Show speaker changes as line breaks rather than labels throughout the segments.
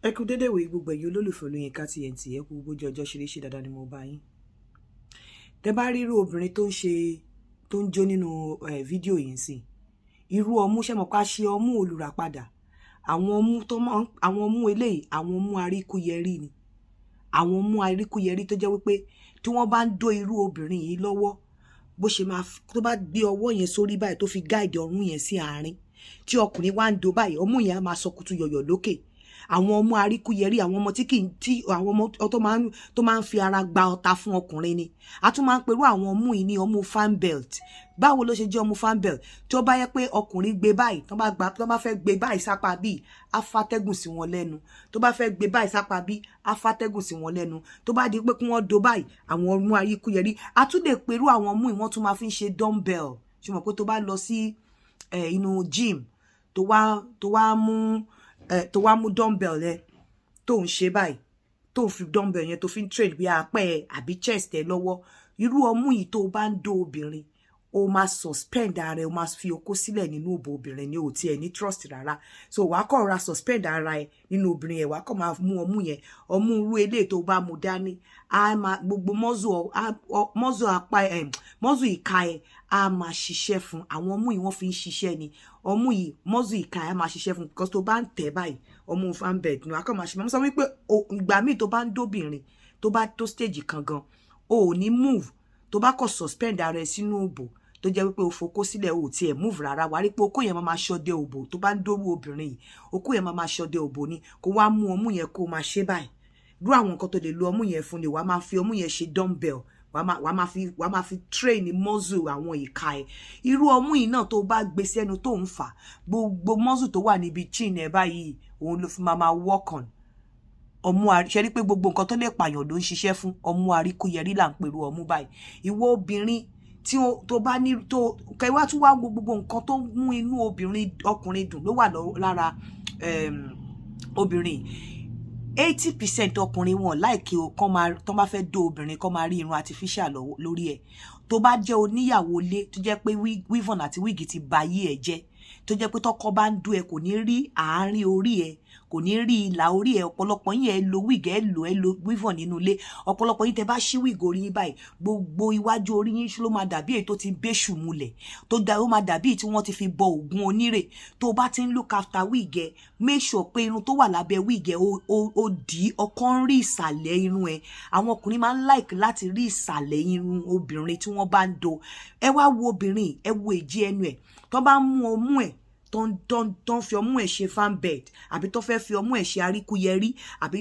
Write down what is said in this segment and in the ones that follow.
Ẹ kú dédé wòye gbogbo ẹ̀yin olólùfẹ́ Olóyinka TNT, ẹ kú gbogbo ọjọ́ ṣeréṣe dáadáa ni mo bá yín. Tẹ́ bá rí irú obìnrin tó ń jó nínú fídíò yìí sí, irú ọmú ṣe mọ̀ ká ṣe ọmú olùràpadà. Àwọn ọmú eléyìí, àwọn ọmú arikuyẹri ni. Àwọn ọmú arikuyẹri tó jẹ́ wípé tí wọ́n bá ń dó irú obìnrin yìí lọ́wọ́, bó ṣe máa tó bá gbé ọwọ́ yẹn sórí báyìí tó fi gáìdì ọrùn yẹn sí àárín, tí ọkùnrin wá ń dó báyìí, ọmú yẹn á máa sọkútù yọ̀yọ̀ lókè. Àwọn ọmọ arikuyẹri, àwọn ọmọ tí àwọn ọmọ tó máa ń fi ara gba ọta fún ọkùnrin ni. A tún máa ń perú àwọn ọmú yìí ní ọmú fan belt. Báwo ló ṣe jẹ́ ọmú fan belt? Tí ó bá yẹ pé ọkùnrin gbé báyìí, tó bá fẹ́ gbé báyìí sápá bí, á fàtẹ́gùn sí wọn lẹ́nu. Tó bá fẹ́ gbé báyìí sápá bí, á fàtẹ́gùn sí wọn lẹ́nu. Tó bá di pé kí wọ́n do báyìí, àwọn ọmú arikuyẹri. A tún lè perú àwọn ọmú yìí, wọ́n tún máa fi ń ṣe dumbbell. Ṣé mo pé tó bá lọ sí inú gym, tó wá mú dumbbell rẹ, tó ń ṣe báyìí, tó fi dumbbell yẹn tó fi ń train bí apẹ́ àbí chest ẹ lọ́wọ́, irú ọmú yìí tó bá ń dó obìnrin, o máa suspend ara ẹ, o máa fi okó sílẹ̀ nínú òbò obìnrin ní òtí ẹ ní trust rárá. So wàá kọ́ ra suspend ara ẹ nínú obìnrin yẹn, wàá kọ́ máa mú ọmú yẹn, ọmú irú eléyìí tó bá mú dání, á máa gbogbo mọ́zù ìka ẹ á máa ṣiṣẹ́ fún. Àwọn ọmú yìí wọ́n fi ń ṣiṣẹ́ ni. Ọmú yìí mọ́zù ìka ẹ á máa ṣiṣẹ́ fún, because tó bá ń tẹ̀ báyìí, ọmú fan belt ni wàá kọ́ máa ṣe. Mo sọ wípé ìgbà míì tó bá ń dóbìnrin, tó bá tó stage kan gan, o ò ní move. Tó bá kọ́ suspend ara ẹ sínú òbò, tó jẹ́ wípé o fokó sílẹ̀, o ti ẹ̀ move rárá, wàá rí pé okó yẹn máa ṣọdẹ òbò. Tó bá ń dórú obìnrin yìí, okó yẹn máa ṣọdẹ òbò ni. Kó wá mú ọmú yẹn kó máa ṣe báyìí. Irú àwọn nǹkan tó lè lo ọmú yẹn fún ni. Wàá máa fi ọmú yẹn ṣe dumbbell, wàá máa fi train muscle àwọn ìka ẹ. Irú ọmú yìí náà tó bá gbé sẹ́nu tó ń fà, gbogbo muscle tó wà níbi chin ẹ báyìí, òun ló fi máa work on. Ọmú ṣe rí pé gbogbo nǹkan tó lè pààyàn ló ń ṣiṣẹ́ fún. Ọmú arikuyẹri là ń pèrú ọmú báyìí. Ìwọ obìnrin tí tó bá ní tó kẹwàá tún wá gbogbo nǹkan tó mú inú ọkùnrin dùn ló wà lára obìnrin. 80% ọkùnrin wọn láìkí tó bá fẹ́ dó obìnrin kó máa rí irun artificial lórí ẹ̀. Tó bá jẹ́ oníyàwó ilé tó jẹ́ pé weave-on àti wig ti ba ayé ẹ̀ jẹ́, tó jẹ́ pé tọ́kọ bá ń dó ẹ kò ní rí àárín orí ẹ, kò ní rí ìlà orí ẹ. Ọ̀pọ̀lọpọ̀ yín ẹ lo wig, ẹ lo weave-on nínú ilé. Ọ̀pọ̀lọpọ̀ yín tẹ́ bá ṣí wig orí yín báyìí, gbogbo iwájú orí yín ló máa dàbí èyí tó ti béṣù mulẹ̀, ó máa dàbí tí wọ́n ti fi bọ ògùn onírè. Tó bá ti ń look after wig ẹ, make sure pé irun tó wà lábẹ́ wig ẹ ó dì, ọkọ ń rí ìsàlẹ̀ irun ẹ. Àwọn ọkùnrin máa ń like láti rí ìsàlẹ̀ irun obìnrin tí wọ́n bá ń dó. Ẹ wá wo obìnrin, ẹ wo èjì ẹnu ẹ. Tó bá mú ọmú ẹ, tó ń fi ọmú ẹ̀ ṣe fan belt, àbí tó fẹ́ fi ọmú ẹ̀ ṣe arikuyẹri, àbí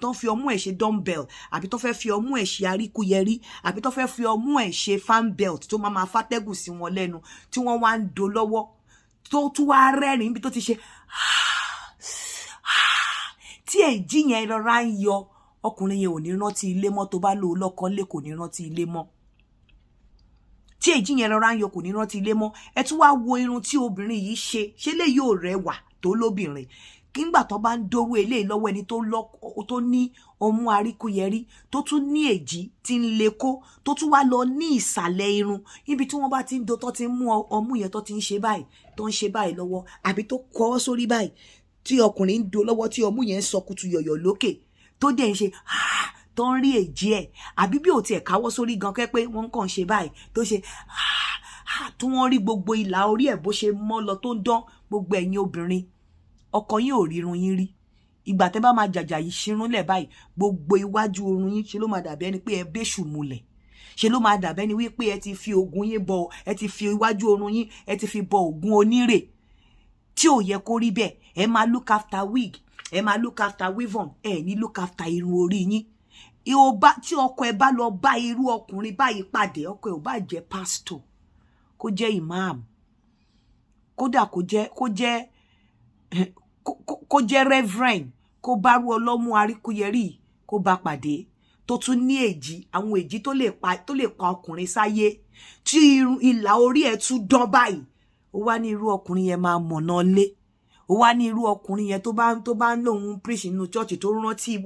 tó ń fi ọmú ẹ̀ ṣe dumbbell, àbí tó fẹ́ fi ọmú ẹ̀ ṣe arikuyẹri, àbí tó fẹ́ fi ọmú ẹ̀ ṣe fan belt tó máa fàtẹ́gùn sí wọn lẹ́nu, tí wọ́n wá ń dó lọ́wọ́, tó tún wá rẹ́rìn bí tó ti ṣe tí èjì yẹn rọra ń yọ. Ọkùnrin yẹn ò ní rántí ilé mọ́. Tó bá lò ó lọ́kàn lé, kò ní rántí ilé mọ́. Tí èjì yẹn rọra ń yọ, kò ní rántí ilé mọ́. Ẹ tún wá wo irun tí obìnrin yìí ṣe lè yóò rẹwà tó lóbìnrin. Nígbà tó bá ń dórú eléyìí lọ́wọ́ ẹni tó ní ọmú arikuyẹri, tó tún ní èjì tí ń le kó, tó tún wá lọ ní ìsàlẹ̀ irun níbi tí wọ́n bá ti ń do, tó ti ń mú ọmú yẹn tó ti ń ṣe báyìí, tó ń ṣe báyìí lọ́wọ́, àbí tó kọ́ sórí báyìí, tí ọkùnrin ń do lọ́wọ́ tí ọmú yẹn ń sọkútù yọ̀yọ̀ lókè, tó dẹ̀ ń ṣe tó ń rí èjì ẹ̀, àbí bí ò tiẹ̀ káwọ́ sórí gan kẹ́ pé wọ́n kàn ṣe báyìí, tó ṣe tí wọ́n rí gbogbo ìlà orí ẹ̀ bó ṣe mọ́ lọ tó ń dán. Gbogbo ẹ̀yin obìnrin, ọkọ yín ò rírun yín rí. Ìgbà tẹ́ bá máa jàjà yìí ṣírúnlẹ̀ báyìí, gbogbo iwájú orun yín ṣe ló máa dàbí ẹni pé ẹ béṣù mulẹ̀. Ṣe ló máa dàbí ẹni wípé ẹ ti fi ògùn yín bọ, ẹ ti fi iwájú orun yín, ẹ ti fi bọ ògùn onírè, tí ò yẹ kó rí bẹ́ẹ̀. Ẹ máa look after wig, ẹ máa look after weave-on, ẹ ní look after irun orí yín. Tí ọkọ ẹ bá lọ bá irú ọkùnrin báyìí pàdé, ọkọ ẹ ò bá jẹ́ pastor, kó jẹ́ imam, kódà kó jẹ́ reverend, kó bá rú ọlọ́mú arikuyẹri kó bá pàdé, tó tún ní èjì, àwọn èjì tó lè pa ọkùnrin sáyé, tí ìlà orí ẹ̀ tún dán báyìí. Ó wá ní irú ọkùnrin yẹn máa mọ̀nà lé. Ó wá ní irú ọkùnrin yẹn tó bá ń lòun preach nínú church, tó rántí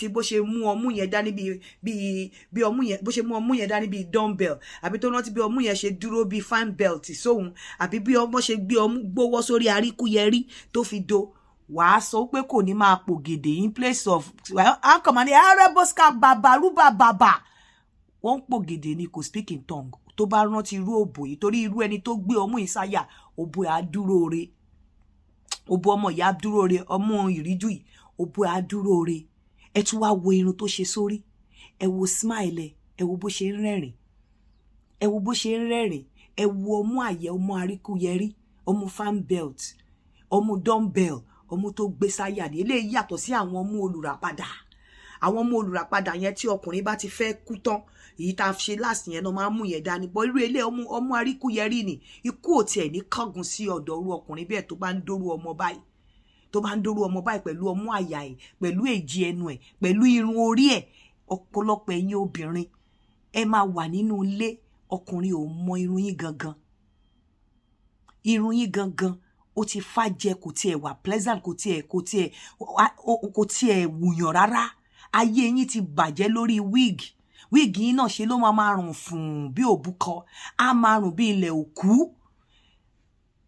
bó ṣe mú ọmú yẹn dání bí ọmú yẹn, bó ṣe mú ọmú yẹn dání bí dumbbell, àbí tó rántí bí ọmú yẹn ṣe dúró bí fan belt sóhun, àbí bí ọmọ ṣe gbé ọmú gbówọ́ sórí arikuyẹri tó fi do. wàá sọ pé kò ní máa pògèdè in place of akọ̀mọ̀ ní arẹ́bọ́síkà bàbàrúbà bàbà wọ́n ń pògèdè ni kò speak in tongue tó bá rántí irú òbò yìí torí irú ẹni tó gbé ọmú ìsáyà òbò ẹ̀ á dúró re òbò ọmọ ìyá dúró re ọmọ ìríjú yìí òbò ẹ̀ á dúró re ẹ tún wá wo irun tó ṣe sórí ẹ wo smile ẹ wo bó ṣe ń rẹ́rìn ẹ wo bó ṣe ń rẹ́rìn ẹ wo ọmú àyẹ ọmọ arikuyẹri ọmọ fan belt ọmọ dumbbell ọmọ tó gbé sáyà ní eléyìí yàtọ̀ sí àwọn ọmọ olùràpadà àwọn ọmọ olùràpadà yẹn tí ọkùnrin bá ti fẹ́ kú tán èyí tá a ṣe láti yẹn náà máa ń mú yẹn dání bọ́ irú ilé ọmọ arikuyẹri ni ikú ò tiẹ̀ ní kángun sí ọ̀dọ̀ irú ọkùnrin bẹ́ẹ̀ tó bá ń dórú ọmọ báyìí pẹ̀lú ọmú àyà ẹ̀ pẹ̀lú èjì ẹnu ẹ̀ pẹ̀lú irun orí ẹ̀ ọ̀pọ̀lọpọ̀ ẹ̀yin obìnrin ẹ máa wà nínú ilé ọkùnrin ò mọ irun yín gangan ó ti fàjẹ kò tiẹ̀ wà pleasant kò tiẹ̀ wùyàn rárá ayé yín ti bàjẹ́ lórí wig yín náà ṣe ló máa rùn fún bí òbúkọ á máa rùn bí ilẹ̀ òkú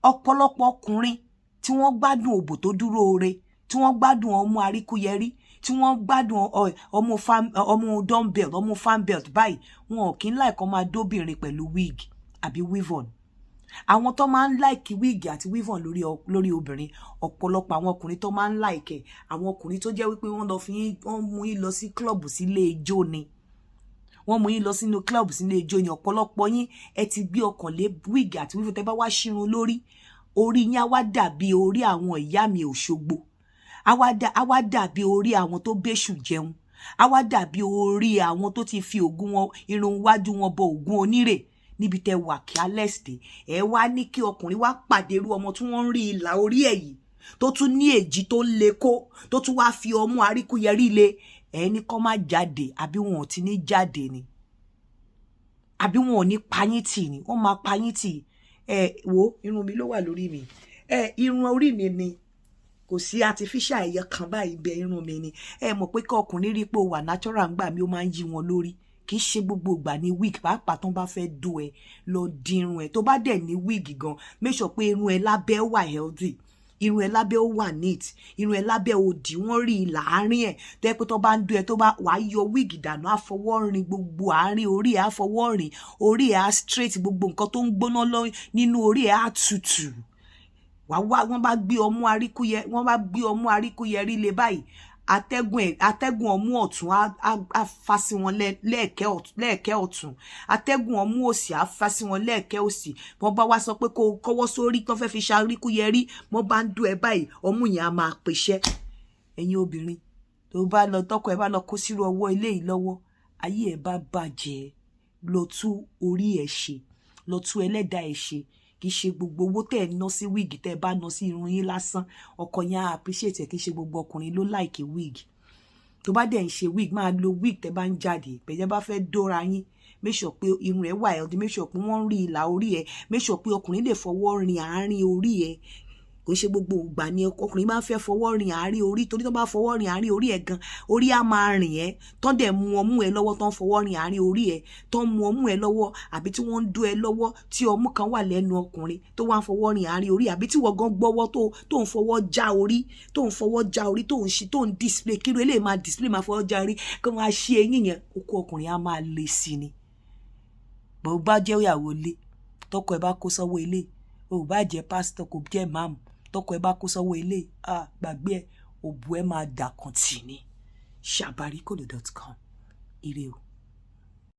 ọ̀pọ̀lọpọ̀ ọkùnrin tí wọ́n gbádùn òbò tó dúró re tí wọ́n gbádùn ọmọ arikuyẹri tí wọ́n gbádùn ọmọ dumbbell ọmọ fan belt báyìí wọn ò kí ń láìkọ́ máa dóbìnrin pẹ̀lú wig àbí weave-on àwọn tó máa ń láìkí wig àti weave-on lórí obìnrin ọ̀pọ̀lọpọ̀ àwọn ọkùnrin tó máa ń láìkẹ̀ àwọn ọkùnrin tó jẹ́ wípé wọ́n mú yín lọ sí klọ́ọ̀bù sílé ijó ni wọ́n mú yín lọ sínú klọ́ọ̀bù sílé ijó ni ọ̀pọ̀lọpọ̀ yín ẹ ti gbé ọkàn lé wig àti weave-on tẹ́ bá wá ṣírun lórí orí yín á wá dàbí orí àwọn ìyá mi Òṣogbo á wá dàbí orí àwọn tó bẹ́ṣù jẹun á wá dàbí orí àwọn tó ti fi ògùn wọn irun wájú wọn bọ ògùn onírè níbi tẹ́ wà kí alẹ́sìtè ẹ wá ní kí ọkùnrin wá pàdé irú ọmọ tí wọ́n ń rí ìlà orí ẹ̀ yìí tó tún ní èjì tó ń le kó tó tún wá fi ọmú arikuyẹri le ẹ ní kó má jáde àbí wọn ò ti ní jáde ni àbí wọn ò ní payín tì ni wọ́n máa payín tì wo irun mi ló wà lórí mi irun orí mi ni kò sí artificial ẹ̀yẹ kan báyìí bẹ irun mi ni mọ̀ pé kí ọkùnrin rí pé ó wà natural ńgbà mi ó máa ń yí wọn lórí kì í ṣe gbogbo ìgbà ní wig pàápàá tó bá fẹ́ dó ẹ lọ dírun ẹ tó bá dẹ̀ ní wig gan make sure pé irun ẹ lábẹ́ wà healthy irun ẹ lábẹ́ ó wà neat irun ẹ lábẹ́ òdì wọ́n rí ìlà àárín ẹ̀ tó yẹ pé tó bá ń dó ẹ tó bá wàá yọ wig dànù àfọwọ́rin gbogbo àárín orí ẹ̀ àfọwọ́rin orí ẹ̀ á straight gbogbo nǹkan tó ń gbóná lọ nínú orí ẹ̀ á tutù wọ́n bá gbé ọmú arikuyẹri lé báyìí atẹ́gùn ọmú ọ̀tún á fà sí wọn lẹ́ẹ̀kẹ́ ọ̀tún atẹ́gùn ọmú òsì á fà sí wọn lẹ́ẹ̀kẹ́ òsì wọ́n bá wá sọ pé kó kọ́wọ́ sórí tó fẹ́ fi ṣarikuyẹri wọ́n bá ń dún ẹ báyìí ọmú yẹn á máa pèsè ẹ̀yin obìnrin tó bá lọ tọkọ ẹ bá lọ kó sírú ọwọ́ ilé yìí lọ́wọ́ ayé ẹ bá bàjẹ́ lọ tú orí ẹ ṣe lọ tú ẹlẹ́dàá ẹ ṣe kì í ṣe gbogbo owó tẹ́ ẹ ná sí wig tẹ́ ẹ bá ná sí irun yín lásán ọkọ yẹn á appreciate ẹ kì í ṣe gbogbo ọkùnrin ló like wig tó bá dẹ̀ ń ṣe wig máa lo wig tẹ́ bá ń jáde bẹ̀jẹ̀ bá fẹ́ dóra yín make sure pé irun ẹ wà healthy make sure pé wọ́n rí ìlà orí ẹ make sure pé ọkùnrin lè fọwọ́ rin àárín orí ẹ kò ṣe gbogbo ìgbà ni ọkùnrin máa ń fẹ́ fọwọ́ rin àárín orí torí tó bá fọwọ́ rin àárín orí ẹ gan orí á máa rìn ẹ tó dẹ̀ mú ọmú ẹ lọ́wọ́ tó ń fọwọ́ rin àárín orí ẹ tó ń mú ọmú ẹ lọ́wọ́ àbí tí wọ́n ń dó ẹ lọ́wọ́ tí ọmú kan wà lẹ́nu ọkùnrin tó wá ń fọwọ́ rin àárín orí àbí tí wọ́n gan gbọ́wọ́ tó ń fọwọ́ já orí tó ń display kí ló eléyìí máa display máa fọwọ́ já orí kí wọ́n á ṣe eyín yẹn okó ọkùnrin á máa le sí ni bó bá jẹ́ ìyàwó ilé tọkọ ẹ bá kó sọ́wọ́ ilé ò bá jẹ́ pásítọ̀ kò jẹ́ máàmù tọkọ ẹ bá kó sọ́wọ́ ilé gbàgbé ẹ òbú ẹ máa dà kan tì ní sabarikolo.com ire o.